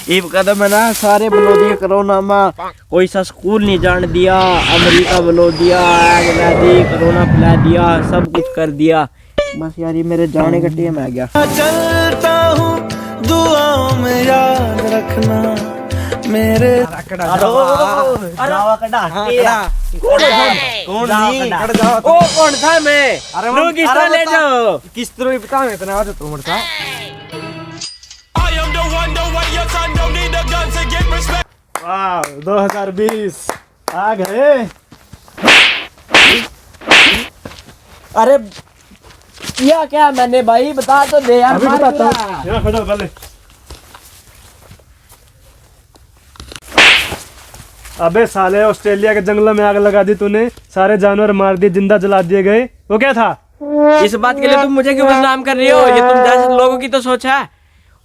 इब कदम है ना सारे बोलो दिए कोरोना में कोई सा स्कूल नहीं जान दिया, अमेरिका बोलो दिया, आग ला दी, कोरोना फैला दिया, सब कुछ कर दिया। बस यार ये मेरे जाने का टाइम आ गया। चलता हूँ दुआओं में याद रखना मेरे। कौन था मैं? अरे किस तरह ले जाओ? किस तरह बता मैं इतना तो तुम बता। वाह 2020 आ गए। अरे किया क्या मैंने भाई बता तो दे यार। अभी बताता हूँ। यहाँ खड़ा पहले। अबे साले ऑस्ट्रेलिया के जंगलों में आग लगा दी तूने, सारे जानवर मार दिए, जिंदा जला दिए गए। वो क्या था? इस बात के लिए तुम मुझे क्यों बदनाम कर रही हो? ये तुम जैसे लोगों की तो सोच है,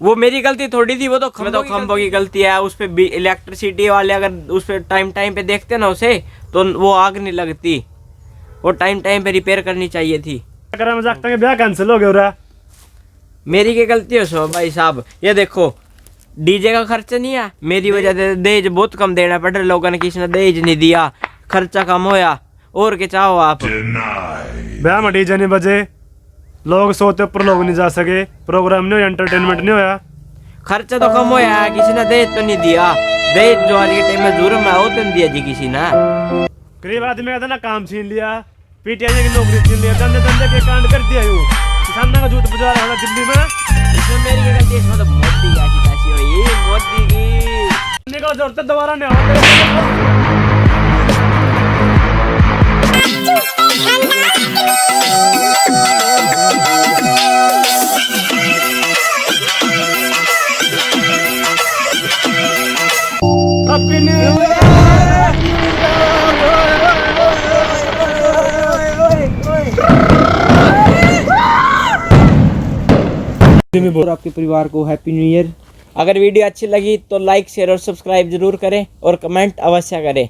वो मेरी गलती थोड़ी थी, वो तो खंभों की गलती है। उस पे इलेक्ट्रिसिटी वाले अगर उस पे टाइम पे देखते ना उसे, तो वो आग नहीं लगती। वो टाइम पे रिपेयर करनी चाहिए थी। अगर मजाक तक ब्याह कैंसिल हो गया। मेरी क्या गलती है सो भाई साहब? ये देखो डीजे का खर्चा नहीं है, मेरी वजह से दहेज बहुत कम देना पड़ रहा। लोगों ने किसी ने दहेज नहीं दिया, खर्चा कम होया। और क्या चाहो आप? ब्याह में डीजे नहीं बजे, लोग सोते ऊपर लोग नहीं जा सके, प्रोग्राम नहीं हो, एंटरटेनमेंट नहीं होया। खर्चा तो कम होया, किसी ने दहेज तो नहीं दिया। दहेज जो आज के टाइम में जुर्म है वो तो नहीं दिया जी किसी ने। गरीब आदमी का ना काम छीन लिया, पीटीआई की नौकरी छीन लिया, धंधे के कांड कर दिया। यूं किसानों का झूठ बजा रहा है दिल्ली में। इसमें मेरी क्या गलती है? इसमें तो मोदी की ऐसी हुई, मोदी की निकल जोड़ते दोबारा नहीं होगा। Happy new year. और आपके परिवार को हैप्पी न्यू ईयर। अगर वीडियो अच्छी लगी तो लाइक शेयर और सब्सक्राइब जरूर करें और कमेंट अवश्य करें।